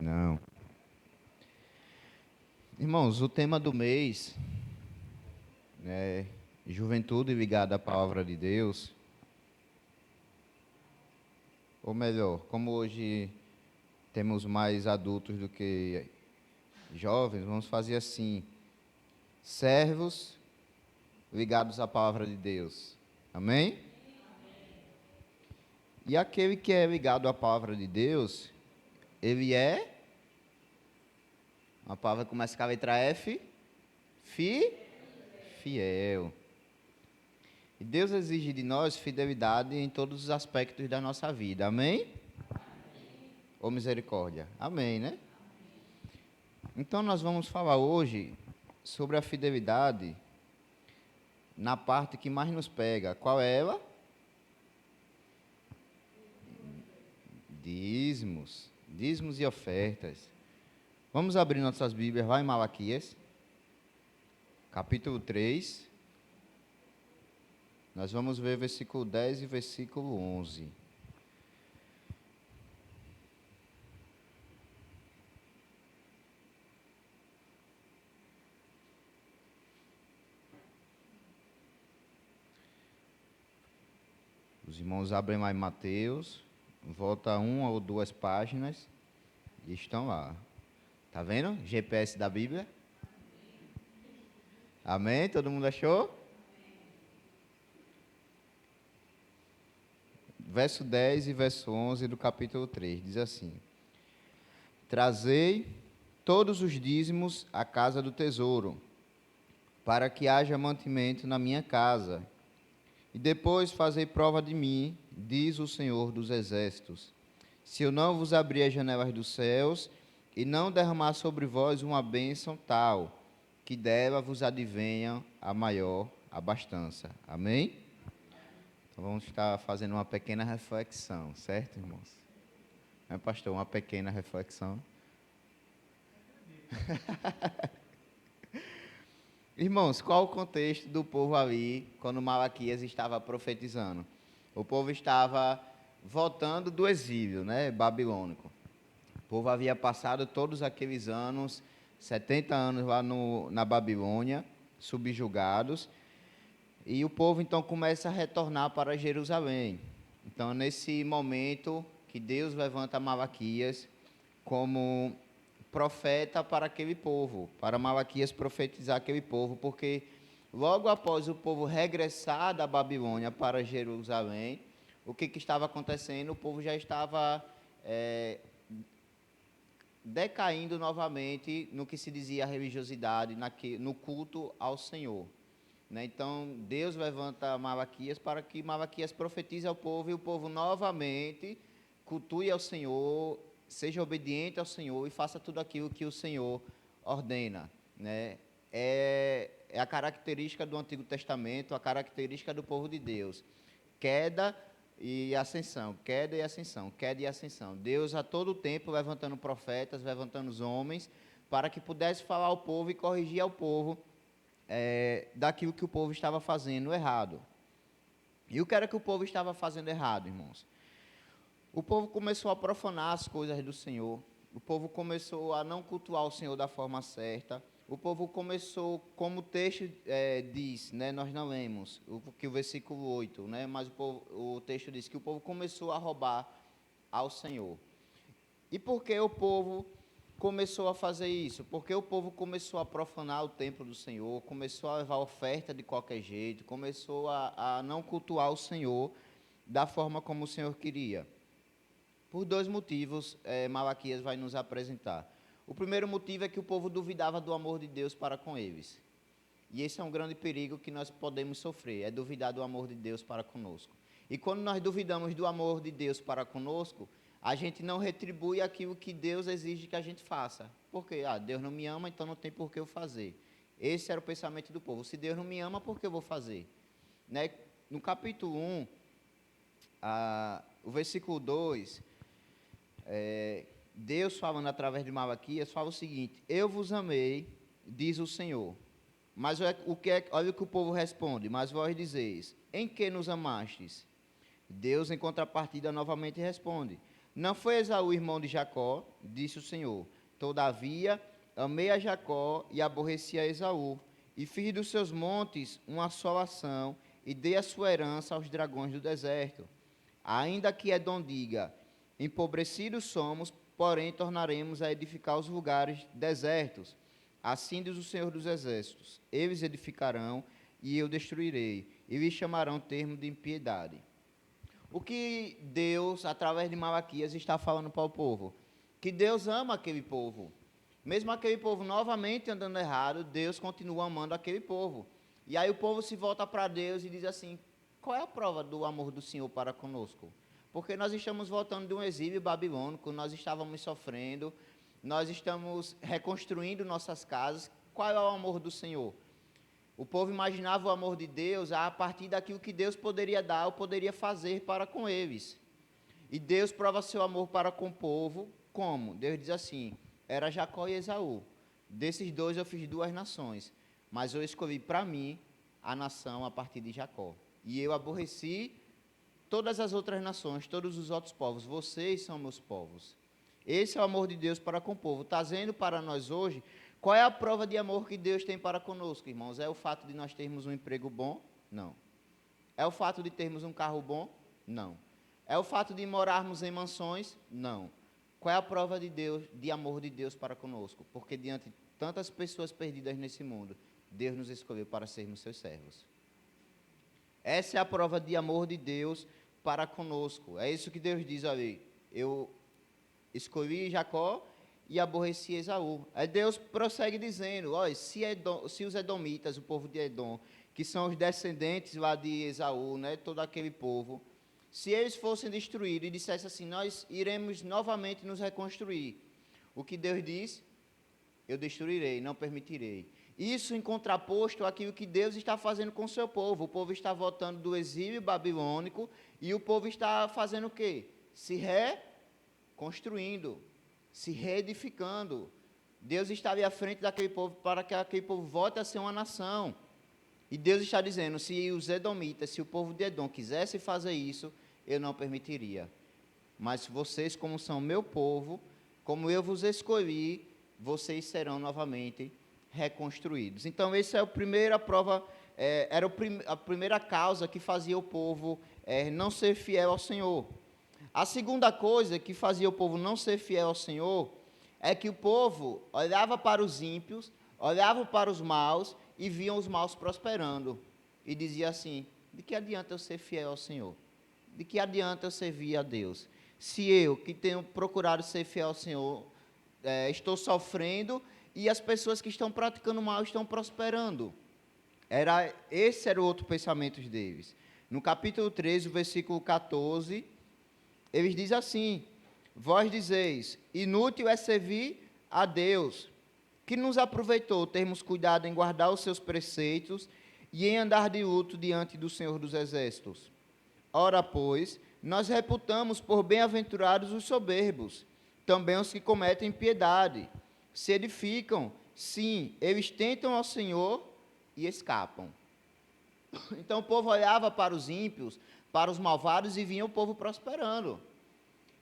Não. Irmãos, o tema do mês é juventude ligada à palavra de Deus. Ou melhor, como hoje temos mais adultos do que jovens, vamos fazer assim: servos ligados à palavra de Deus. Amém? E aquele que é ligado à palavra de Deus, ele é. Uma palavra que começa com a letra F. Fiel. E Deus exige de nós fidelidade em todos os aspectos da nossa vida. Amém? Ou misericórdia? Amém, né? Então nós vamos falar hoje sobre a fidelidade na parte que mais nos pega. Qual é ela? Dízimos. Dízimos e ofertas. Vamos abrir nossas Bíblias lá em Malaquias, capítulo 3. Nós vamos ver versículo 10 e versículo 11. Os irmãos abrem lá em Mateus, volta uma ou duas páginas e estão lá. Tá vendo? GPS da Bíblia. Amém? Todo mundo achou? Verso 10 e verso 11 do capítulo 3, diz assim: Trazei todos os dízimos à casa do tesouro, para que haja mantimento na minha casa. E depois fazei prova de mim, diz o Senhor dos Exércitos, se eu não vos abrir as janelas dos céus e não derramar sobre vós uma bênção tal, que dela vos advenha a maior abastança. Amém? Então vamos estar fazendo uma pequena reflexão, certo, irmãos? É, pastor, uma pequena reflexão. Irmãos, qual o contexto do povo ali quando Malaquias estava profetizando? O povo estava voltando do exílio, né, babilônico. O povo havia passado todos aqueles anos, 70 anos lá na Babilônia, subjugados, e o povo então começa a retornar para Jerusalém. Então, nesse momento que Deus levanta Malaquias como profeta para aquele povo, para Malaquias profetizar aquele povo, porque logo após o povo regressar da Babilônia para Jerusalém, o que estava acontecendo? O povo já estava decaindo novamente no que se dizia a religiosidade, no culto ao Senhor. Né? Então, Deus levanta Malaquias para que Malaquias profetize ao povo e o povo novamente cultue ao Senhor, seja obediente ao Senhor e faça tudo aquilo que o Senhor ordena. Né? É a característica do Antigo Testamento, a característica do povo de Deus. Queda e ascensão, queda e ascensão, queda e ascensão. Deus a todo tempo levantando profetas, levantando os homens, para que pudesse falar ao povo e corrigir ao povo daquilo que o povo estava fazendo errado. E o que era que o povo estava fazendo errado, irmãos? O povo começou a profanar as coisas do Senhor, o povo começou a não cultuar o Senhor da forma certa, o povo começou, como o texto diz, né, nós não lemos, o versículo 8, né, mas o texto diz que o povo começou a roubar ao Senhor. E por que o povo começou a fazer isso? Porque o povo começou a profanar o templo do Senhor, começou a levar oferta de qualquer jeito, começou a não cultuar o Senhor da forma como o Senhor queria. Por dois motivos, Malaquias vai nos apresentar. O primeiro motivo é que o povo duvidava do amor de Deus para com eles. E esse é um grande perigo que nós podemos sofrer, é duvidar do amor de Deus para conosco. E quando nós duvidamos do amor de Deus para conosco, a gente não retribui aquilo que Deus exige que a gente faça. Por quê? Deus não me ama, então não tem por que eu fazer. Esse era o pensamento do povo. Se Deus não me ama, por que eu vou fazer? Né? No capítulo 1, o versículo 2, Deus falando através de Malaquias, fala o seguinte: eu vos amei, diz o Senhor. Mas olha o que o povo responde: mas vós dizeis, em que nos amastes? Deus, em contrapartida, novamente responde: Não foi Esaú irmão de Jacó, disse o Senhor. Todavia, amei a Jacó e aborreci a Esaú, e fiz dos seus montes uma assolação, e dei a sua herança aos dragões do deserto. Ainda que Edom diga, empobrecidos somos, porém tornaremos a edificar os lugares desertos. Assim diz o Senhor dos Exércitos, eles edificarão, e eu destruirei, e lhes chamarão termo de impiedade. O que Deus, através de Malaquias, está falando para o povo? Que Deus ama aquele povo. Mesmo aquele povo novamente andando errado, Deus continua amando aquele povo. E aí o povo se volta para Deus e diz assim, qual é a prova do amor do Senhor para conosco? Porque nós estamos voltando de um exílio babilônico, nós estávamos sofrendo, nós estamos reconstruindo nossas casas. Qual é o amor do Senhor? O povo imaginava o amor de Deus a partir daquilo que Deus poderia dar ou poderia fazer para com eles. E Deus prova seu amor para com o povo, como? Deus diz assim, era Jacó e Esaú. Desses dois eu fiz duas nações, mas eu escolhi para mim a nação a partir de Jacó. E eu aborreci todas as outras nações, todos os outros povos. Vocês são meus povos. Esse é o amor de Deus para com o povo. Trazendo para nós hoje, qual é a prova de amor que Deus tem para conosco, irmãos? É o fato de nós termos um emprego bom? Não. É o fato de termos um carro bom? Não. É o fato de morarmos em mansões? Não. Qual é a prova de Deus, de amor de Deus para conosco? Porque diante de tantas pessoas perdidas nesse mundo, Deus nos escolheu para sermos seus servos. Essa é a prova de amor de Deus para conosco. É isso que Deus diz ali. Eu escolhi Jacó e aborreci Esaú. Aí Deus prossegue dizendo, olha, se os edomitas, o povo de Edom, que são os descendentes lá de Esaú, né, todo aquele povo, se eles fossem destruídos e dissessem assim, nós iremos novamente nos reconstruir, o que Deus diz? Eu destruirei, não permitirei. Isso em contraposto àquilo que Deus está fazendo com o seu povo. O povo está voltando do exílio babilônico e o povo está fazendo o quê? Se reconstruindo, se reedificando. Deus está ali à frente daquele povo para que aquele povo volte a ser uma nação. E Deus está dizendo, se os edomitas, se o povo de Edom quisesse fazer isso, eu não permitiria. Mas vocês, como são meu povo, como eu vos escolhi, vocês serão novamente reconstruídos. Então, essa é a primeira prova, era a primeira causa que fazia o povo não ser fiel ao Senhor. A segunda coisa que fazia o povo não ser fiel ao Senhor é que o povo olhava para os ímpios, olhava para os maus e viam os maus prosperando. E dizia assim, de que adianta eu ser fiel ao Senhor? De que adianta eu servir a Deus? Se eu, que tenho procurado ser fiel ao Senhor, estou sofrendo e as pessoas que estão praticando mal estão prosperando. Esse era o outro pensamento deles. No capítulo 13, versículo 14, eles dizem assim, vós dizeis, inútil é servir a Deus, que nos aproveitou termos cuidado em guardar os seus preceitos e em andar de luto diante do Senhor dos Exércitos. Ora, pois, nós reputamos por bem-aventurados os soberbos, também os que cometem impiedade, se edificam, sim, eles tentam ao Senhor e escapam. Então o povo olhava para os ímpios, para os malvados e vinha o povo prosperando.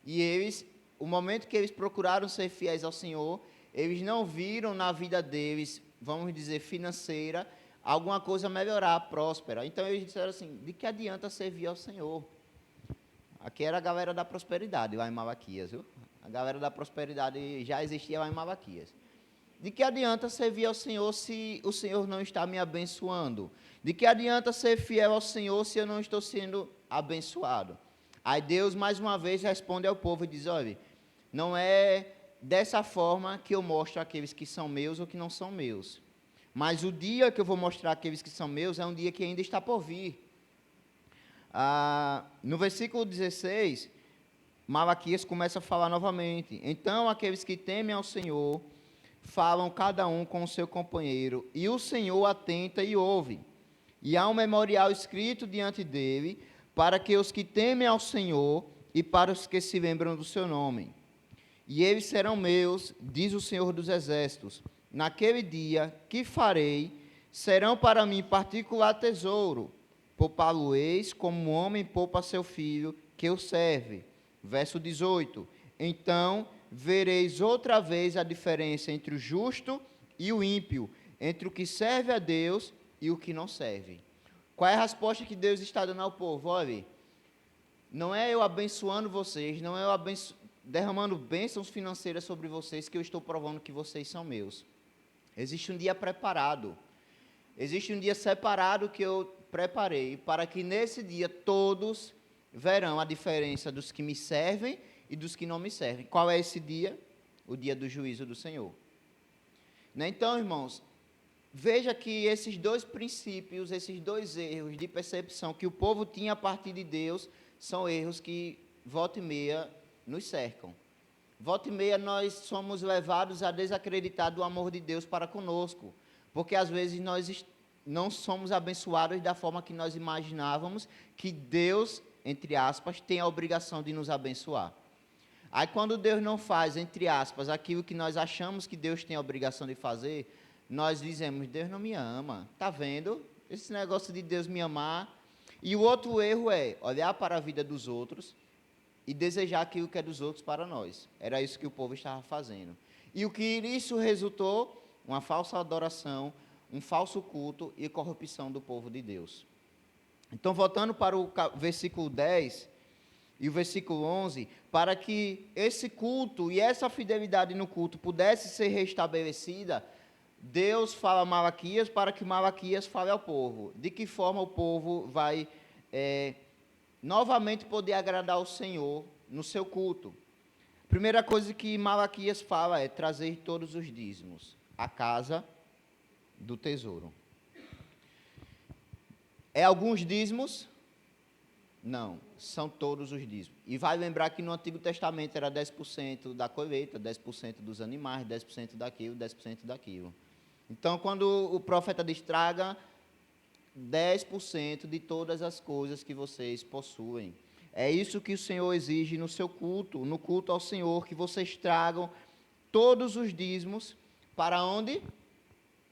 E eles, o momento que eles procuraram ser fiéis ao Senhor, eles não viram na vida deles, vamos dizer, financeira, alguma coisa melhorar, próspera. Então eles disseram assim, de que adianta servir ao Senhor? Aqui era a galera da prosperidade, lá em Malaquias, viu? A galera da prosperidade já existia lá em Malaquias. De que adianta servir ao Senhor se o Senhor não está me abençoando? De que adianta ser fiel ao Senhor se eu não estou sendo abençoado? Aí Deus, mais uma vez, responde ao povo e diz, olha, não é dessa forma que eu mostro aqueles que são meus ou que não são meus. Mas o dia que eu vou mostrar aqueles que são meus é um dia que ainda está por vir. No versículo 16, Malaquias começa a falar novamente. Então, aqueles que temem ao Senhor, falam cada um com o seu companheiro, e o Senhor atenta e ouve. E há um memorial escrito diante dele, para que os que temem ao Senhor e para os que se lembram do seu nome. E eles serão meus, diz o Senhor dos Exércitos. Naquele dia, que farei, serão para mim particular tesouro. Poupá-lo-eis como um homem poupa seu filho, que o serve. Verso 18. Então vereis outra vez a diferença entre o justo e o ímpio, entre o que serve a Deus e o que não serve. Qual é a resposta que Deus está dando ao povo? Olha, não é eu abençoando vocês, não é eu derramando bênçãos financeiras sobre vocês que eu estou provando que vocês são meus. Existe um dia preparado, existe um dia separado que eu preparei para que nesse dia todos verão a diferença dos que me servem e dos que não me servem. Qual é esse dia? O dia do juízo do Senhor. Então, irmãos, veja que esses dois princípios, esses dois erros de percepção que o povo tinha a partir de Deus, são erros que, volta e meia, nos cercam. Volta e meia, nós somos levados a desacreditar do amor de Deus para conosco, porque às vezes nós não somos abençoados da forma que nós imaginávamos que Deus, entre aspas, tem a obrigação de nos abençoar. Aí quando Deus não faz, entre aspas, aquilo que nós achamos que Deus tem a obrigação de fazer, nós dizemos, Deus não me ama, está vendo? Esse negócio de Deus me amar. E o outro erro é olhar para a vida dos outros e desejar aquilo que é dos outros para nós. Era isso que o povo estava fazendo. E o que isso resultou? Uma falsa adoração, um falso culto e corrupção do povo de Deus. Então, voltando para o versículo 10 e o versículo 11, para que esse culto e essa fidelidade no culto pudesse ser restabelecida, Deus fala a Malaquias para que Malaquias fale ao povo. De que forma o povo vai novamente poder agradar ao Senhor no seu culto? Primeira coisa que Malaquias fala é trazer todos os dízimos à casa do tesouro. É alguns dízimos? Não, são todos os dízimos. E vai lembrar que no Antigo Testamento era 10% da colheita, 10% dos animais, 10% daquilo, 10% daquilo. Então, quando o profeta diz, traga 10% de todas as coisas que vocês possuem. É isso que o Senhor exige no seu culto, no culto ao Senhor, que vocês tragam todos os dízimos para onde?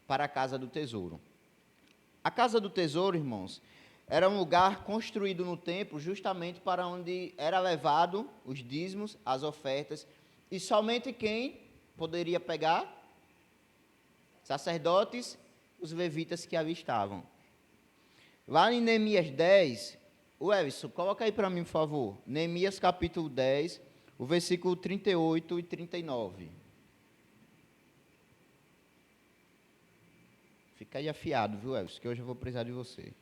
Para a casa do tesouro. A casa do tesouro, irmãos, era um lugar construído no templo justamente para onde era levado os dízimos, as ofertas, e somente quem poderia pegar? Sacerdotes, os levitas que ali estavam. Lá em Neemias 10, o Everson, coloca aí para mim, por favor. Neemias capítulo 10, o versículo 38 e 39. Fica aí afiado, viu, Everson, que hoje eu vou precisar de você.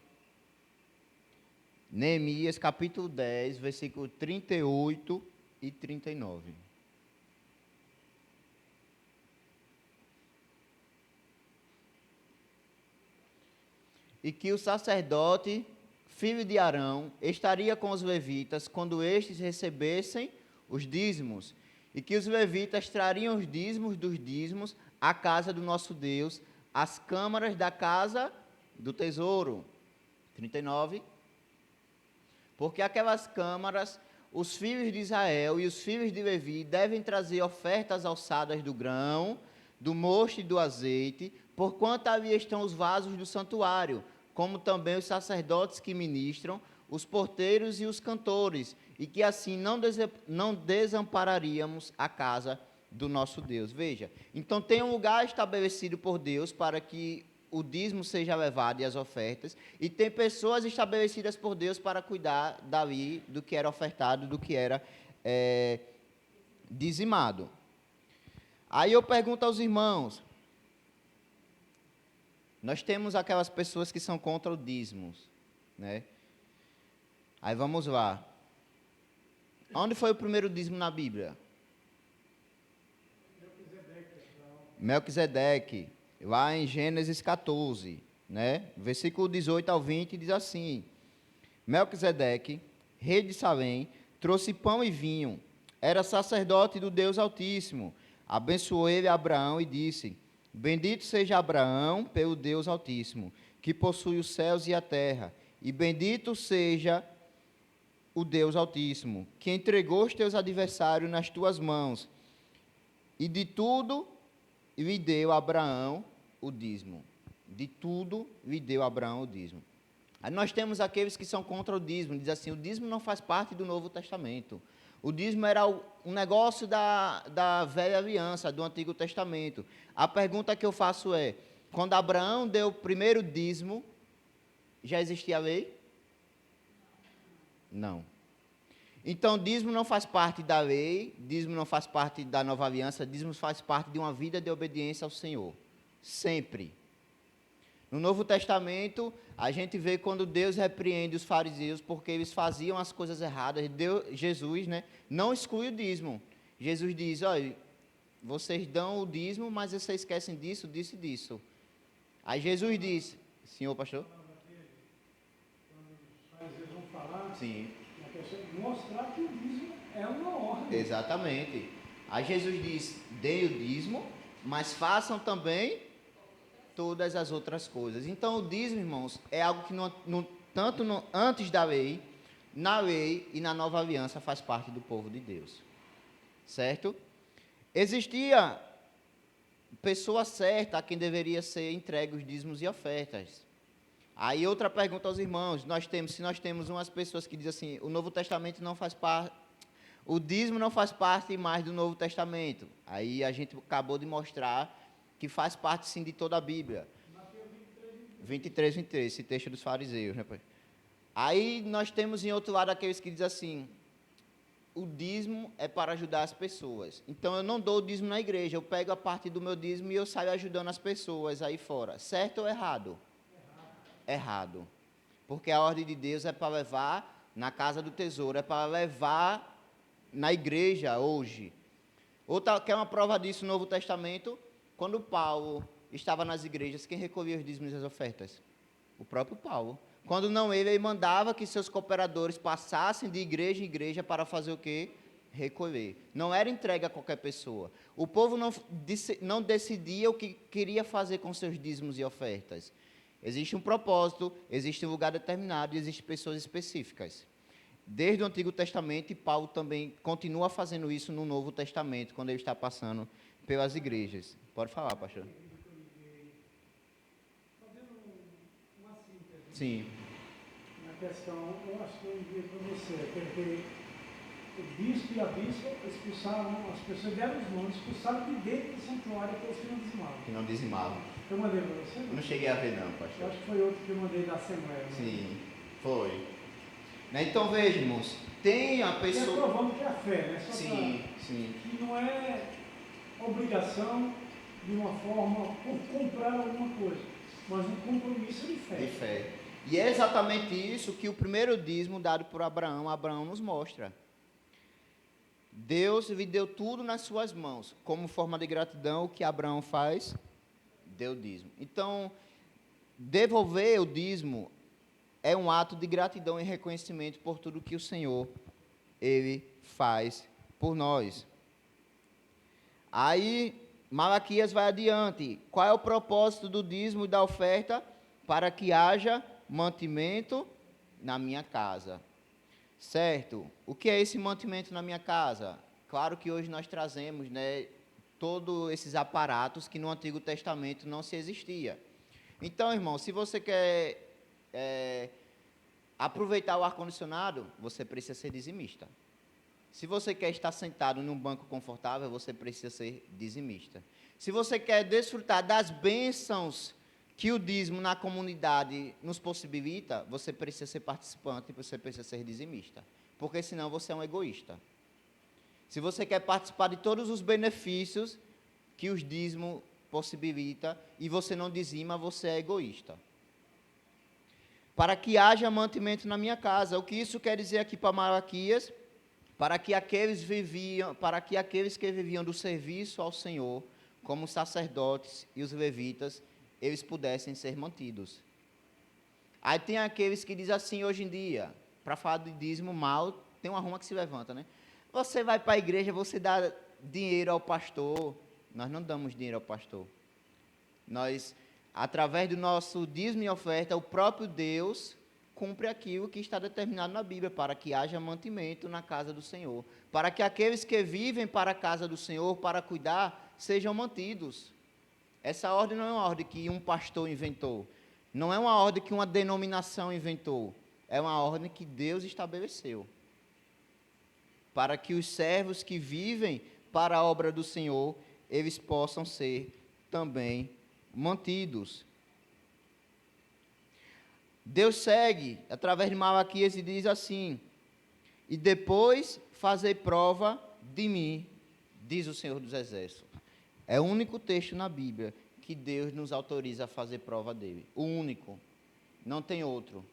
Neemias capítulo 10, versículo 38 e 39. E que o sacerdote, filho de Arão, estaria com os levitas quando estes recebessem os dízimos, e que os levitas trariam os dízimos dos dízimos à casa do nosso Deus, às câmaras da casa do tesouro. 39. Porque aquelas câmaras, os filhos de Israel e os filhos de Levi devem trazer ofertas alçadas do grão, do mosto e do azeite, porquanto ali estão os vasos do santuário, como também os sacerdotes que ministram, os porteiros e os cantores, e que assim não desampararíamos a casa do nosso Deus. Veja, então tem um lugar estabelecido por Deus para que o dízimo seja levado e as ofertas, e tem pessoas estabelecidas por Deus para cuidar dali do que era ofertado, do que era dizimado. Aí eu pergunto aos irmãos, nós temos aquelas pessoas que são contra o dízimo, né? Aí vamos lá. Onde foi o primeiro dízimo na Bíblia? Melquisedeque, lá em Gênesis 14, né? Versículo 18 ao 20 diz assim: Melquisedeque, rei de Salém, trouxe pão e vinho, era sacerdote do Deus Altíssimo. Abençoou ele a Abraão e disse: Bendito seja Abraão pelo Deus Altíssimo, que possui os céus e a terra, e bendito seja o Deus Altíssimo, que entregou os teus adversários nas tuas mãos, e de tudo lhe deu a Abraão o dízimo. De tudo lhe deu a Abraão o dízimo. Aí nós temos aqueles que são contra o dízimo, diz assim, o dízimo não faz parte do Novo Testamento. O dízimo era um negócio da velha aliança, do Antigo Testamento. A pergunta que eu faço é, quando Abraão deu o primeiro dízimo, já existia a lei? Não. Então, dízimo não faz parte da lei, dízimo não faz parte da nova aliança, dízimo faz parte de uma vida de obediência ao Senhor. Sempre. No Novo Testamento, a gente vê quando Deus repreende os fariseus porque eles faziam as coisas erradas. Jesus, né, não exclui o dízimo. Jesus diz, olha, vocês dão o dízimo, mas vocês esquecem disso, disso e disso. Aí Jesus diz, senhor pastor? Os fariseus vão falar, Sim. Mostrar que o dízimo é uma ordem. Exatamente. Aí Jesus diz, deem o dízimo, mas façam também todas as outras coisas. Então, o dízimo, irmãos, é algo que antes da lei, na lei e na nova aliança faz parte do povo de Deus. Certo? Existia pessoa certa a quem deveria ser entregue os dízimos e ofertas. Aí outra pergunta aos irmãos, se nós temos umas pessoas que dizem assim, o Novo Testamento não faz parte, o dízimo não faz parte mais do Novo Testamento. Aí a gente acabou de mostrar que faz parte sim de toda a Bíblia. 23, esse texto dos fariseus, né, pai? Aí nós temos em outro lado aqueles que dizem assim, o dízimo é para ajudar as pessoas. Então eu não dou o dízimo na igreja, eu pego a parte do meu dízimo e eu saio ajudando as pessoas aí fora. Certo ou errado? Errado. Porque a ordem de Deus é para levar na casa do tesouro, é para levar na igreja hoje. Outra, quer uma prova disso no Novo Testamento? Quando Paulo estava nas igrejas, quem recolhia os dízimos e as ofertas? O próprio Paulo. Quando não ele mandava que seus cooperadores passassem de igreja em igreja para fazer o quê? Recolher. Não era entregue a qualquer pessoa. O povo não decidia o que queria fazer com seus dízimos e ofertas. Existe um propósito, existe um lugar determinado e existem pessoas específicas. Desde o Antigo Testamento, e Paulo também continua fazendo isso no Novo Testamento, quando ele está passando pelas igrejas. Pode falar, pastor. Fazendo uma síntese. Sim. Na questão, eu acho que eu enviei para você, porque o bispo e a bispa expulsaram, as pessoas deram os nomes, expulsaram de dentro do santuário aqueles que não dizimavam. Que não dizimavam. Eu mandei para você? Eu não cheguei a ver não, pastor. Eu acho que foi outro que eu mandei da Assembleia. Né? Sim, foi. Né? Então veja, irmãos, tem a pessoa... E provando que é a fé, né? Só sim, sim. Que não é obrigação de uma forma por comprar alguma coisa, mas um compromisso de fé. De fé. E é exatamente isso que o primeiro dízimo dado por Abraão nos mostra. Deus lhe deu tudo nas suas mãos. Como forma de gratidão, o que Abraão faz? Deu dízimo. Então, devolver o dízimo é um ato de gratidão e reconhecimento por tudo que o Senhor, Ele faz por nós. Aí, Malaquias vai adiante. Qual é o propósito do dízimo e da oferta? Para que haja mantimento na minha casa. Certo? O que é esse mantimento na minha casa? Claro que hoje nós trazemos, né, todos esses aparatos que no Antigo Testamento não se existia. Então, irmão, se você quer aproveitar o ar-condicionado, você precisa ser dizimista. Se você quer estar sentado num banco confortável, você precisa ser dizimista. Se você quer desfrutar das bênçãos que o dízimo na comunidade nos possibilita, você precisa ser participante, você precisa ser dizimista. Porque senão você é um egoísta. Se você quer participar de todos os benefícios que os dízimos possibilita e você não dizima, você é egoísta. Para que haja mantimento na minha casa. O que isso quer dizer aqui para Malaquias? Para que aqueles que viviam do serviço ao Senhor, como os sacerdotes e os levitas, eles pudessem ser mantidos. Aí tem aqueles que dizem assim hoje em dia, para falar de dízimo mal, tem uma ruma que se levanta, né? Você vai para a igreja, você dá dinheiro ao pastor. Nós não damos dinheiro ao pastor. Nós, através do nosso dízimo e oferta, o próprio Deus cumpre aquilo que está determinado na Bíblia, para que haja mantimento na casa do Senhor. Para que aqueles que vivem para a casa do Senhor, para cuidar, sejam mantidos. Essa ordem não é uma ordem que um pastor inventou. Não é uma ordem que uma denominação inventou. É uma ordem que Deus estabeleceu. para que os servos que vivem para a obra do Senhor, eles possam ser também mantidos. Deus segue, através de Malaquias, e diz assim: e depois fazei prova de mim, diz o Senhor dos Exércitos. É o único texto na Bíblia que Deus nos autoriza a fazer prova dele. O único. Não tem outro.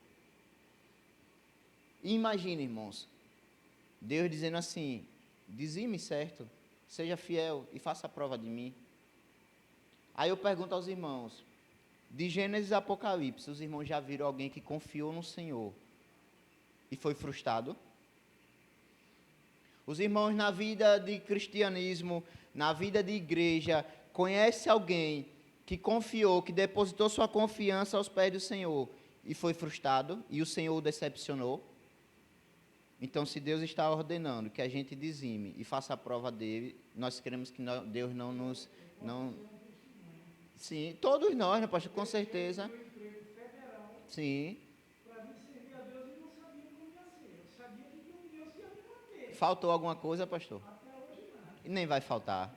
E imagine, irmãos, Deus dizendo assim: dizime certo, seja fiel e faça a prova de mim. Aí eu pergunto aos irmãos, de Gênesis a Apocalipse, os irmãos já viram alguém que confiou no Senhor e foi frustrado? Os irmãos na vida de cristianismo, na vida de igreja, conhece alguém que confiou, que depositou sua confiança aos pés do Senhor e foi frustrado e o Senhor o decepcionou? Então, se Deus está ordenando que a gente dizime e faça a prova dele, nós queremos que Deus não nos... Sim, todos nós, né, pastor? Com certeza. Sim. Faltou alguma coisa, pastor? E nem vai faltar.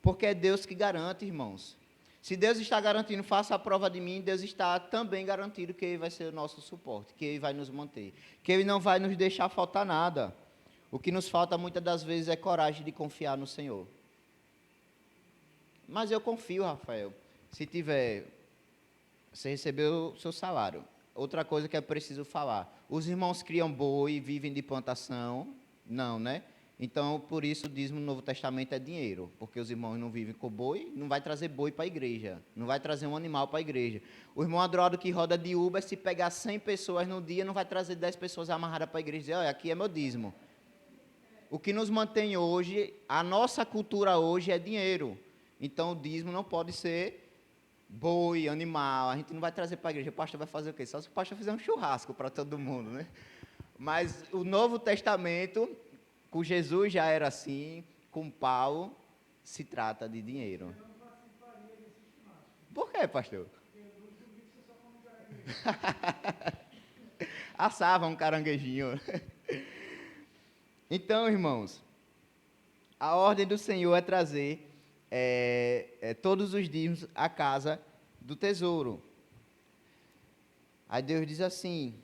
Porque é Deus que garante, irmãos. Se Deus está garantindo, faça a prova de mim, Deus está também garantindo que Ele vai ser o nosso suporte, que Ele vai nos manter, que Ele não vai nos deixar faltar nada. O que nos falta muitas das vezes é coragem de confiar no Senhor. Mas eu confio, Rafael. Se tiver, você recebeu o seu salário. Outra coisa que é preciso falar. Os irmãos criam boi e vivem de plantação? Não, né? Então, por isso, o dízimo no Novo Testamento é dinheiro, porque os irmãos não vivem com boi, não vai trazer boi para a igreja, não vai trazer um animal para a igreja. O irmão adroado que roda de Uber, se pegar 100 pessoas no dia, não vai trazer 10 pessoas amarradas para a igreja e dizer, olha, aqui é meu dízimo. O que nos mantém hoje, a nossa cultura hoje é dinheiro. Então, o dízimo não pode ser boi, animal, a gente não vai trazer para a igreja. O pastor vai fazer o quê? Só se o pastor fizer um churrasco para todo mundo, né? Mas o Novo Testamento, com Jesus já era assim, com Paulo, se trata de dinheiro. Por quê, pastor? Assava um caranguejinho. Então, irmãos, a ordem do Senhor é trazer todos os dízimos à casa do tesouro. Aí Deus diz assim: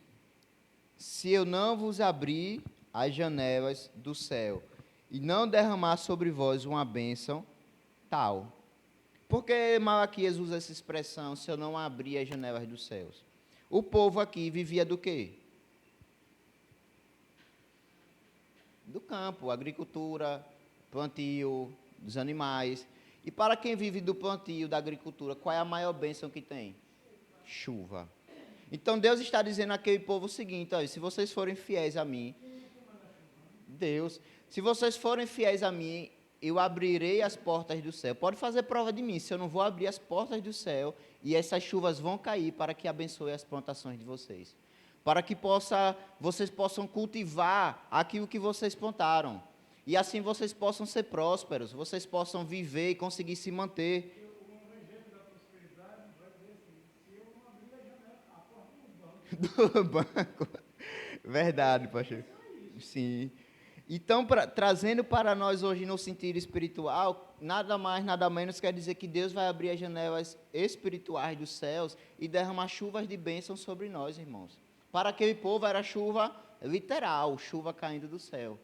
se eu não vos abrir as janelas do céu e não derramar sobre vós uma bênção tal. Por que Malaquias usa essa expressão, se eu não abrir as janelas dos céus? O povo aqui vivia do quê? Do campo, agricultura, plantio, dos animais. E para quem vive do plantio, da agricultura, qual é a maior bênção que tem? Chuva. Então Deus está dizendo àquele povo o seguinte: olha, se vocês forem fiéis a mim, Deus, se vocês forem fiéis a mim, eu abrirei as portas do céu. Pode fazer prova de mim, se eu não vou abrir as portas do céu e essas chuvas vão cair para que abençoe as plantações de vocês. Para que vocês possam cultivar aquilo que vocês plantaram. E assim vocês possam ser prósperos, vocês possam viver e conseguir se manter. Do banco. Verdade, pastor. Sim. Então, trazendo para nós hoje no sentido espiritual, nada mais, nada menos quer dizer que Deus vai abrir as janelas espirituais dos céus e derramar chuvas de bênção sobre nós, irmãos. Para aquele povo era chuva literal, chuva caindo do céu.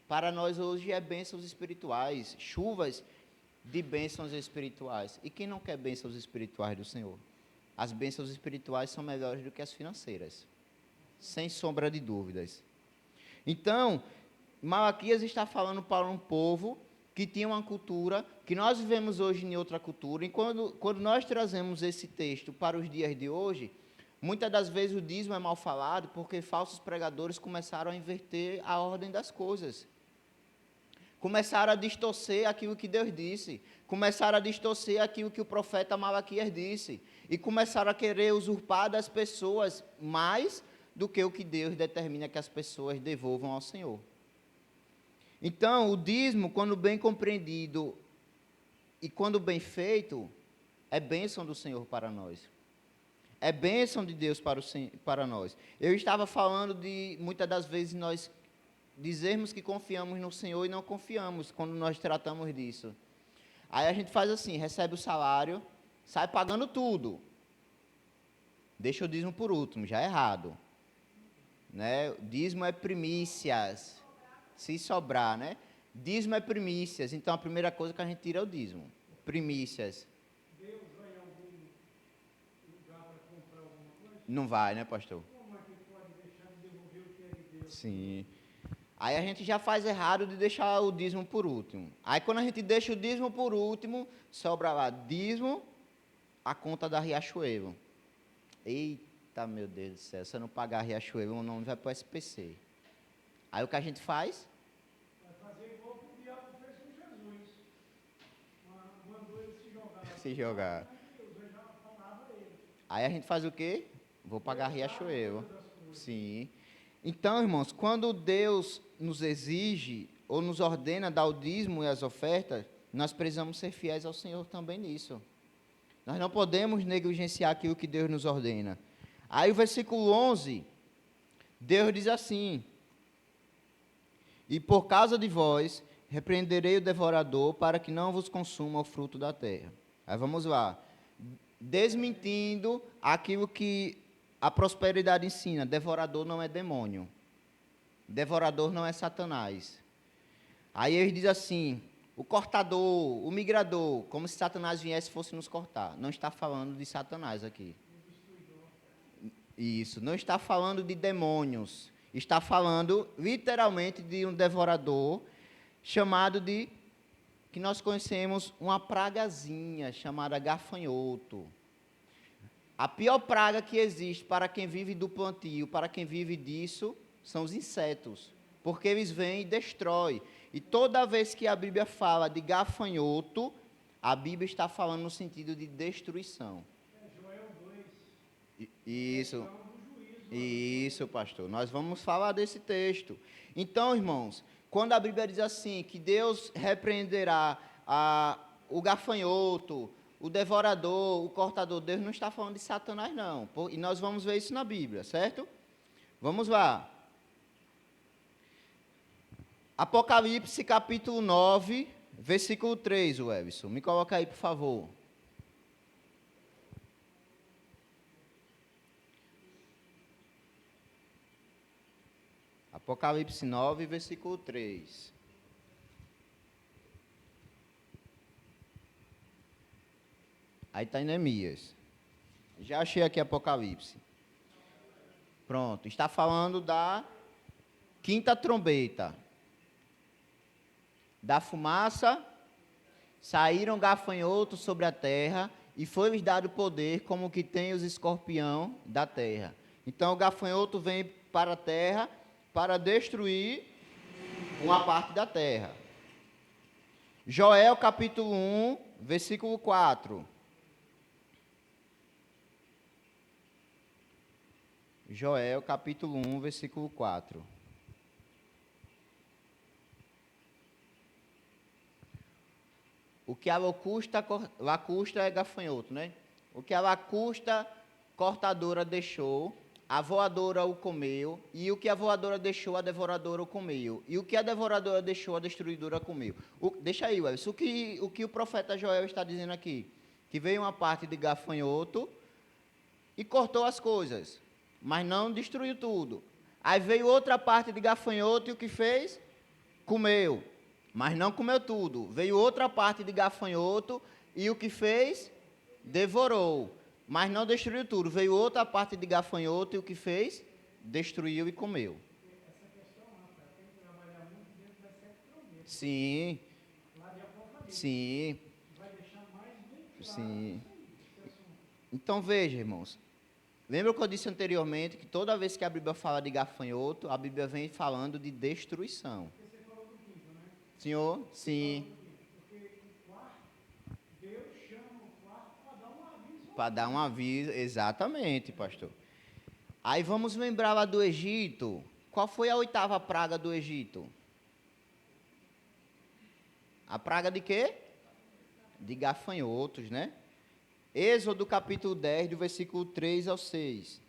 Para nós hoje é bênçãos espirituais, chuvas de bênçãos espirituais. E quem não quer bênçãos espirituais do Senhor? As bênçãos espirituais são melhores do que as financeiras, sem sombra de dúvidas. Então, Malaquias está falando para um povo que tinha uma cultura, que nós vivemos hoje em outra cultura, e quando nós trazemos esse texto para os dias de hoje, muitas das vezes o dízimo é mal falado, porque falsos pregadores começaram a inverter a ordem das coisas. Começaram a distorcer aquilo que Deus disse, começaram a distorcer aquilo que o profeta Malaquias disse, e começaram a querer usurpar das pessoas mais do que o que Deus determina que as pessoas devolvam ao Senhor. Então, o dízimo, quando bem compreendido e quando bem feito, é bênção do Senhor para nós. É bênção de Deus para nós. Eu estava falando de, muitas das vezes, nós dizermos que confiamos no Senhor e não confiamos quando nós tratamos disso. Aí a gente faz assim, recebe o salário, sai pagando tudo. Deixa o dízimo por último, já é errado. Né? Dízimo é primícias, se sobrar, né? Dízimo é primícias, então a primeira coisa que a gente tira é o dízimo. Primícias. Deus vai em algum lugar para comprar alguma coisa? Não vai, né, pastor? Como é que pode deixar de devolver o que é de Deus? Sim. Aí a gente já faz errado de deixar o dízimo por último. Aí quando a gente deixa o dízimo por último, sobra lá dízimo, a conta da Riachuelo. Eita, meu Deus do céu, se eu não pagar a Riachuelo, o nome vai para o SPC. Aí o que a gente faz? Vai fazer igual que o diabo fez com Jesus. Mandou ele se jogar. Se jogar. Deus já falava ele. Aí a gente faz o quê? Vou pagar a Riachuelo. Sim. Então, irmãos, quando Deus nos exige ou nos ordena dar o dízimo e as ofertas, nós precisamos ser fiéis ao Senhor também nisso. Nós não podemos negligenciar aquilo que Deus nos ordena. Aí o versículo 11, Deus diz assim: e por causa de vós, repreenderei o devorador para que não vos consuma o fruto da terra. Aí vamos lá. Desmentindo aquilo que a prosperidade ensina, devorador não é demônio. Devorador não é Satanás. Aí ele diz assim, o cortador, o migrador, como se Satanás viesse e fosse nos cortar. Não está falando de Satanás aqui. Isso, não está falando de demônios. Está falando literalmente de um devorador chamado de, que nós conhecemos, uma pragazinha chamada gafanhoto. A pior praga que existe para quem vive do plantio, para quem vive disso, são os insetos. Porque eles vêm e destroem. E toda vez que a Bíblia fala de gafanhoto, a Bíblia está falando no sentido de destruição. Joel 2. Isso. Isso, pastor. Nós vamos falar desse texto. Então, irmãos, quando a Bíblia diz assim, que Deus repreenderá o gafanhoto, o devorador, o cortador, Deus não está falando de Satanás, não. E nós vamos ver isso na Bíblia, certo? Vamos lá. Apocalipse, capítulo 9, versículo 3, Webson. Me coloca aí, por favor. Apocalipse 9, versículo 3. Aí está em Neemias. Já achei aqui Apocalipse. Pronto. Está falando da quinta trombeta. Da fumaça saíram gafanhotos sobre a terra e foi-lhes dado poder como que tem os escorpião da terra. Então o gafanhoto vem para a terra para destruir uma parte da terra. Joel capítulo 1, versículo 4. Joel capítulo 1, versículo 4. O que a lacusta é gafanhoto, né? O que a lacusta cortadora deixou, a voadora o comeu, e o que a voadora deixou, a devoradora o comeu. E o que a devoradora deixou, a destruidora comeu. Deixa aí, Wilson, o que o profeta Joel está dizendo aqui? Que veio uma parte de gafanhoto e cortou as coisas, mas não destruiu tudo. Aí veio outra parte de gafanhoto e o que fez? Comeu. Mas não comeu tudo. Veio outra parte de gafanhoto e o que fez? Devorou. Mas não destruiu tudo. Veio outra parte de gafanhoto e o que fez? Destruiu e comeu. Essa questão lá, cara, tem que trabalhar muito dentro das 7 promessas. Sim. Lá de Apocalipse. Sim. Vai deixar mais bem claro. Sim. Então veja, irmãos. Lembra o que eu disse anteriormente, que toda vez que a Bíblia fala de gafanhoto, a Bíblia vem falando de destruição. Você falou do quinto, né? Senhor? Sim. Porque o quarto, Deus chama o quarto para dar um aviso. Para dar um aviso, exatamente, pastor. Aí vamos lembrar lá do Egito. Qual foi a 8ª praga do Egito? A praga de quê? De gafanhotos, né? Êxodo capítulo 10, do versículo 3 ao 6.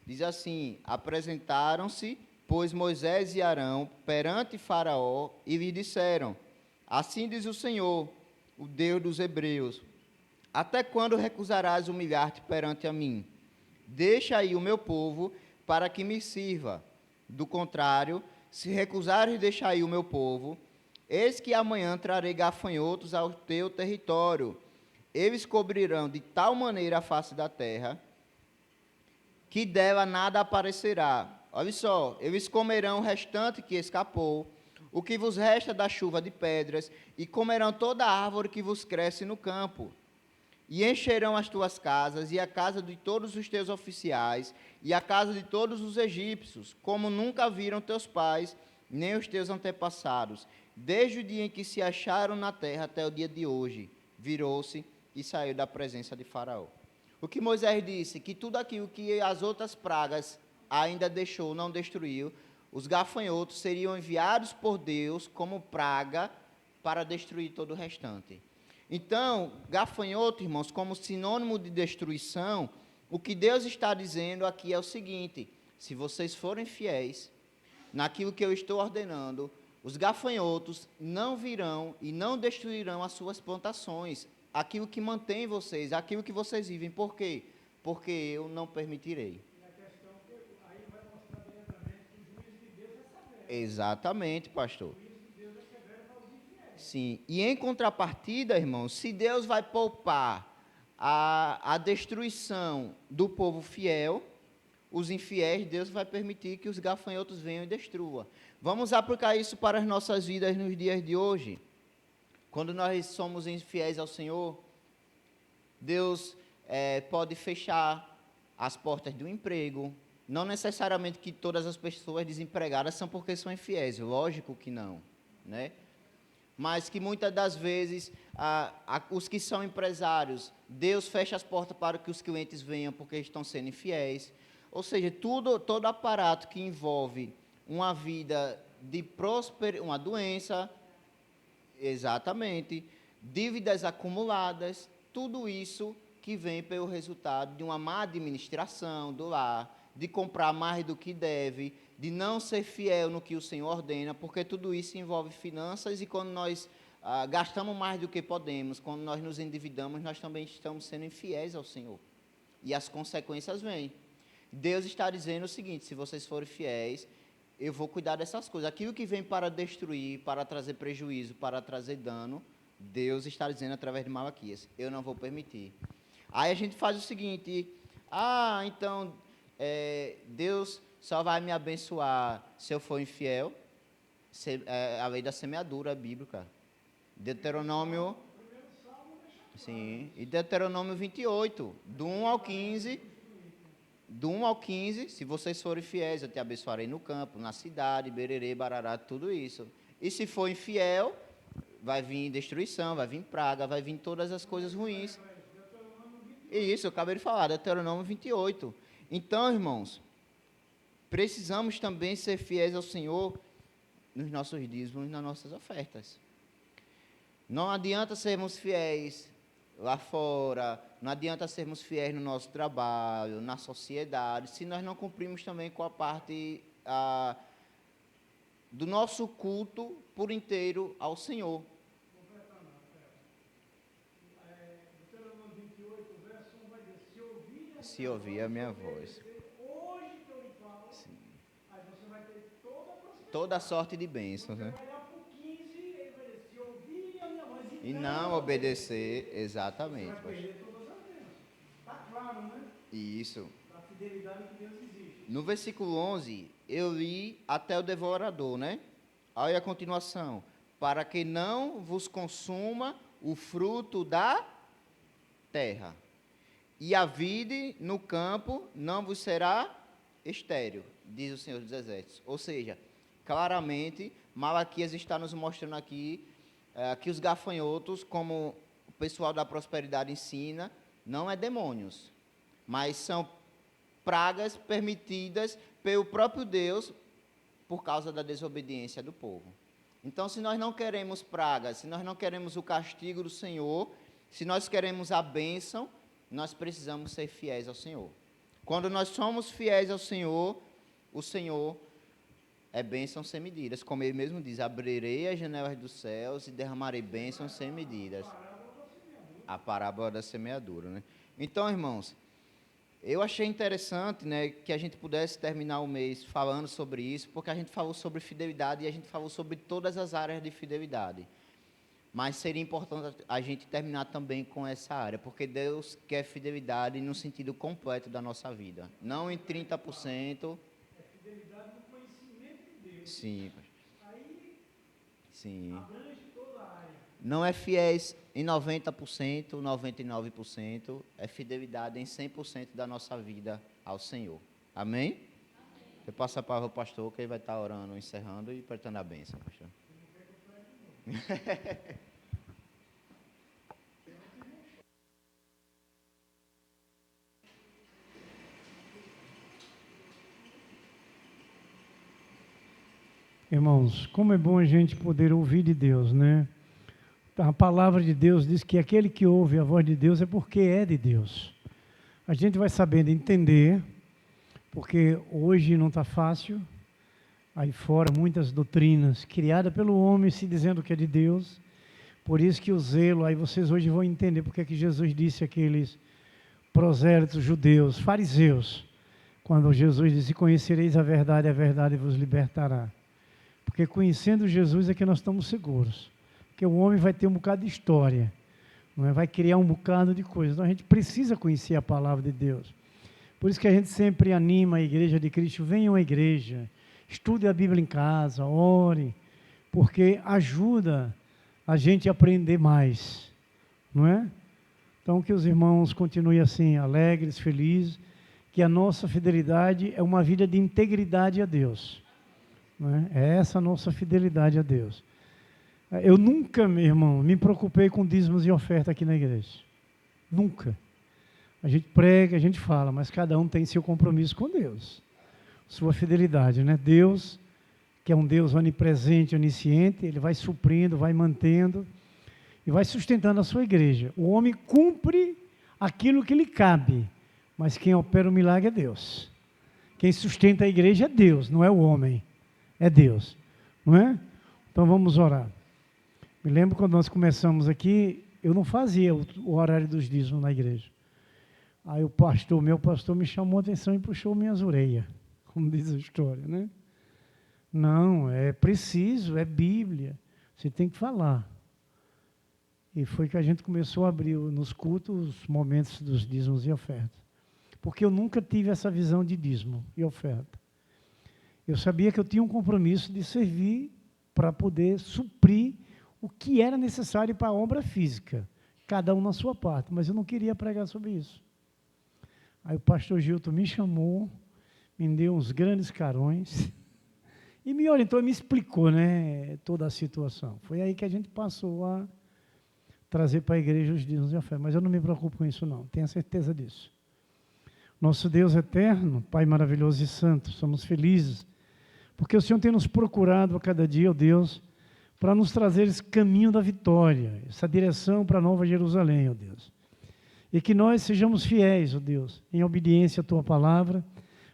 Diz assim: apresentaram-se pois Moisés e Arão perante Faraó e lhe disseram: Assim diz o Senhor, o Deus dos Hebreus: Até quando recusarás humilhar-te perante a mim? Deixa aí o meu povo para que me sirva. Do contrário, se recusares deixar aí o meu povo, eis que amanhã trarei gafanhotos ao teu território. Eles cobrirão de tal maneira a face da terra, que dela nada aparecerá. Olha só, eles comerão o restante que escapou, o que vos resta da chuva de pedras, e comerão toda a árvore que vos cresce no campo. E encherão as tuas casas, e a casa de todos os teus oficiais, e a casa de todos os egípcios, como nunca viram teus pais, nem os teus antepassados, desde o dia em que se acharam na terra até o dia de hoje. Virou-se e saiu da presença de Faraó. O que Moisés disse, que tudo aquilo que as outras pragas ainda deixou, não destruiu, os gafanhotos seriam enviados por Deus como praga para destruir todo o restante. Então, gafanhoto, irmãos, como sinônimo de destruição, o que Deus está dizendo aqui é o seguinte: se vocês forem fiéis naquilo que eu estou ordenando, os gafanhotos não virão e não destruirão as suas plantações, aquilo que mantém vocês, aquilo que vocês vivem. Por quê? Porque eu não permitirei. E a questão que aí vai mostrar diretamente que o juízo de Deus é severo. Exatamente, pastor. O juízo de Deus é severo para os infiéis. Sim, e em contrapartida, irmãos, se Deus vai poupar a destruição do povo fiel, os infiéis, Deus vai permitir que os gafanhotos venham e destruam. Vamos aplicar isso para as nossas vidas nos dias de hoje. Quando nós somos infiéis ao Senhor, Deus pode fechar as portas do emprego. Não necessariamente que todas as pessoas desempregadas são porque são infiéis, lógico que não, né? Mas que muitas das vezes os que são empresários, Deus fecha as portas para que os clientes venham porque estão sendo infiéis. Ou seja, todo aparato que envolve uma vida de prosperidade, uma doença, exatamente, dívidas acumuladas, tudo isso que vem pelo resultado de uma má administração do lar, de comprar mais do que deve, de não ser fiel no que o Senhor ordena, porque tudo isso envolve finanças, e quando nós gastamos mais do que podemos, quando nós nos endividamos, nós também estamos sendo infiéis ao Senhor. E as consequências vêm. Deus está dizendo o seguinte: se vocês forem fiéis, eu vou cuidar dessas coisas. Aquilo que vem para destruir, para trazer prejuízo, para trazer dano, Deus está dizendo através de Malaquias: eu não vou permitir. Aí a gente faz o seguinte: então Deus só vai me abençoar se eu for infiel. A lei da semeadura bíblica. Deuteronômio, sim, e Deuteronômio 28, do 1 ao 15, se vocês forem fiéis, eu te abençoarei no campo, na cidade, bererê, barará, tudo isso. E se for infiel, vai vir destruição, vai vir praga, vai vir todas as coisas ruins. E isso, eu acabei de falar, Deuteronômio 28. Então, irmãos, precisamos também ser fiéis ao Senhor nos nossos dízimos e nas nossas ofertas. Não adianta sermos fiéis lá fora, não adianta sermos fiéis no nosso trabalho, na sociedade, se nós não cumprimos também com a parte do nosso culto por inteiro ao Senhor. Deuteronômio 28, o verso 1 vai dizer: se ouvir a minha voz. Hoje que eu lhe falo, Sim. aí você vai ter toda a prosperidade. Toda sorte de bênçãos, né? Vai olhar para o 15, ele vai dizer: se ouvir a minha voz E não obedecer, você exatamente. vai perder todas as bênçãos. Está claro, né? Isso. A fidelidade que Deus existe. No versículo 11, eu li até o devorador, né? Olha a continuação. Para que não vos consuma o fruto da terra, e a vide no campo não vos será estéril, diz o Senhor dos Exércitos. Ou seja, claramente, Malaquias está nos mostrando aqui que os gafanhotos, como o pessoal da prosperidade ensina, não é demônios, mas são pragas permitidas pelo próprio Deus por causa da desobediência do povo. Então, se nós não queremos pragas, se nós não queremos o castigo do Senhor, se nós queremos a bênção, nós precisamos ser fiéis ao Senhor. Quando nós somos fiéis ao Senhor, o Senhor é bênção sem medidas. Como ele mesmo diz, abrirei as janelas dos céus e derramarei bênçãos sem medidas. A parábola da semeadura, né? Então, irmãos, eu achei interessante, né, que a gente pudesse terminar o mês falando sobre isso, porque a gente falou sobre fidelidade e a gente falou sobre todas as áreas de fidelidade. Mas seria importante a gente terminar também com essa área, porque Deus quer fidelidade no sentido completo da nossa vida, não em 30%. É fidelidade no conhecimento de Deus. Sim. Aí Sim. abrange toda a área. Não é fiéis em 90%, 99%, é fidelidade em 100% da nossa vida ao Senhor. Amém? Eu passo a palavra ao pastor, que ele vai estar orando, encerrando e apertando a bênção, pastor. Irmãos, como é bom a gente poder ouvir de Deus, né? A palavra de Deus diz que aquele que ouve a voz de Deus é porque é de Deus. A gente vai sabendo entender, porque hoje não está fácil, aí fora muitas doutrinas criadas pelo homem se dizendo que é de Deus, por isso que o zelo, aí vocês hoje vão entender porque é que Jesus disse àqueles prosélitos judeus, fariseus, quando Jesus disse, conhecereis a verdade vos libertará. Porque conhecendo Jesus é que nós estamos seguros. Porque o homem vai ter um bocado de história, não é? Vai criar um bocado de coisas. Então a gente precisa conhecer a palavra de Deus. Por isso que a gente sempre anima a igreja de Cristo, venham à igreja, estude a Bíblia em casa, ore, porque ajuda a gente a aprender mais, não é? Então que os irmãos continuem assim, alegres, felizes, que a nossa fidelidade é uma vida de integridade a Deus. Não é? É essa a nossa fidelidade a Deus. Eu nunca, meu irmão, me preocupei com dízimos e oferta aqui na igreja. Nunca. A gente prega, a gente fala, mas cada um tem seu compromisso com Deus. Sua fidelidade, né? Deus, que é um Deus onipresente, onisciente, Ele vai suprindo, vai mantendo e vai sustentando a sua igreja. O homem cumpre aquilo que lhe cabe, mas quem opera o milagre é Deus. Quem sustenta a igreja é Deus, não é o homem. É Deus, não é? Então vamos orar. Me lembro quando nós começamos aqui, eu não fazia o horário dos dízimos na igreja. Aí meu pastor me chamou a atenção e puxou minhas orelhas, como diz a história, né? Não, é preciso, é Bíblia, você tem que falar. E foi que a gente começou a abrir nos cultos os momentos dos dízimos e ofertas. Porque eu nunca tive essa visão de dízimo e oferta. Eu sabia que eu tinha um compromisso de servir para poder suprir o que era necessário para a obra física, cada um na sua parte, mas eu não queria pregar sobre isso. Aí o pastor Gilton me chamou, me deu uns grandes carões e me orientou e me explicou, né, toda a situação. Foi aí que a gente passou a trazer para a igreja os dízimos e ofertas, mas eu não me preocupo com isso não, tenha certeza disso. Nosso Deus eterno, Pai maravilhoso e santo, somos felizes, porque o Senhor tem nos procurado a cada dia, ó Deus, para nos trazer esse caminho da vitória, essa direção para a Nova Jerusalém, ó Deus. E que nós sejamos fiéis, ó Deus, em obediência à Tua palavra,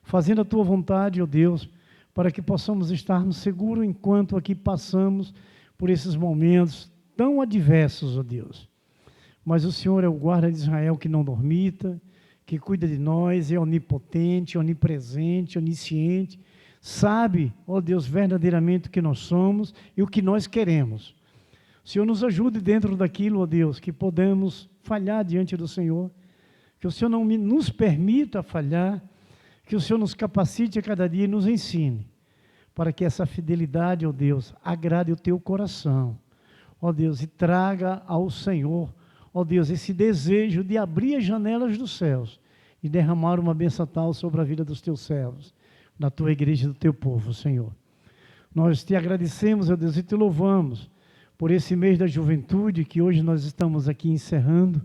fazendo a Tua vontade, ó Deus, para que possamos estarmos seguros enquanto aqui passamos por esses momentos tão adversos, ó Deus. Mas o Senhor é o guarda de Israel que não dormita, que cuida de nós, é onipotente, onipresente, onisciente, sabe, ó Deus, verdadeiramente o que nós somos e o que nós queremos. O Senhor nos ajude dentro daquilo, ó Deus, que podemos falhar diante do Senhor, que o Senhor não nos permita falhar, que o Senhor nos capacite a cada dia e nos ensine, para que essa fidelidade, ó Deus, agrade o teu coração, ó Deus, e traga ao Senhor, ó Deus, esse desejo de abrir as janelas dos céus e derramar uma bênção tal sobre a vida dos teus servos, da tua igreja e do teu povo, Senhor. Nós te agradecemos, ó Deus, e te louvamos por esse mês da juventude que hoje nós estamos aqui encerrando,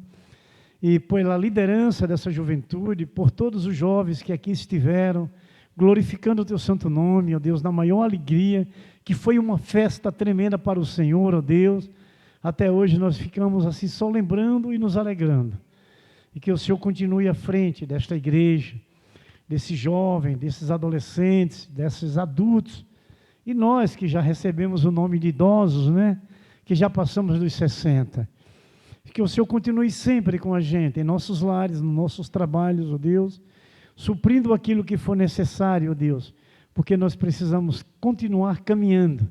e pela liderança dessa juventude, por todos os jovens que aqui estiveram, glorificando o teu santo nome, ó Deus, na maior alegria, que foi uma festa tremenda para o Senhor, ó Deus. Até hoje nós ficamos assim só lembrando e nos alegrando. E que o Senhor continue à frente desta igreja, desses jovens, desses adolescentes, desses adultos, E nós que já recebemos o nome de idosos, né? Que já passamos dos 60. Que o Senhor continue sempre com a gente, em nossos lares, nos nossos trabalhos, ó Deus, suprindo aquilo que for necessário, ó Deus, porque nós precisamos continuar caminhando,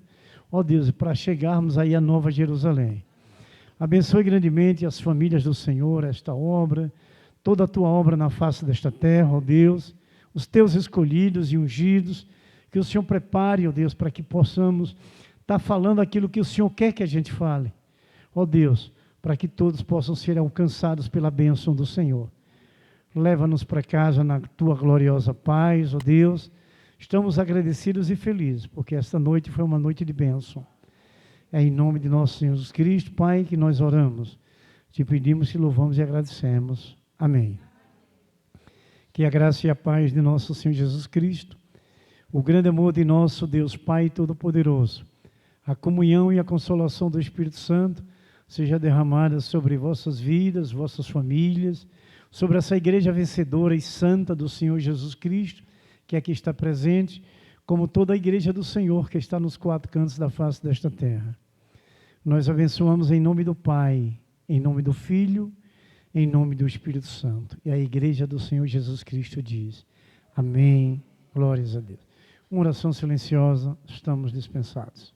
ó Deus, para chegarmos aí à Nova Jerusalém. Abençoe grandemente as famílias do Senhor, esta obra, toda a tua obra na face desta terra, ó Deus, os teus escolhidos e ungidos, que o Senhor prepare, ó Deus, para que possamos estar falando aquilo que o Senhor quer que a gente fale, ó Deus, para que todos possam ser alcançados pela bênção do Senhor. Leva-nos para casa na tua gloriosa paz, ó Deus. Estamos agradecidos e felizes, porque esta noite foi uma noite de bênção. É em nome de nosso Senhor Jesus Cristo, Pai, que nós oramos. Te pedimos, te louvamos e agradecemos. Amém. Que a graça e a paz de nosso Senhor Jesus Cristo, o grande amor de nosso Deus Pai Todo-Poderoso, a comunhão e a consolação do Espírito Santo, seja derramada sobre vossas vidas, vossas famílias, sobre essa igreja vencedora e santa do Senhor Jesus Cristo, que aqui está presente, como toda a igreja do Senhor que está nos quatro cantos da face desta terra. Nós abençoamos em nome do Pai, em nome do Filho, em nome do Espírito Santo. E a igreja do Senhor Jesus Cristo diz: amém, glórias a Deus. Uma oração silenciosa, estamos dispensados.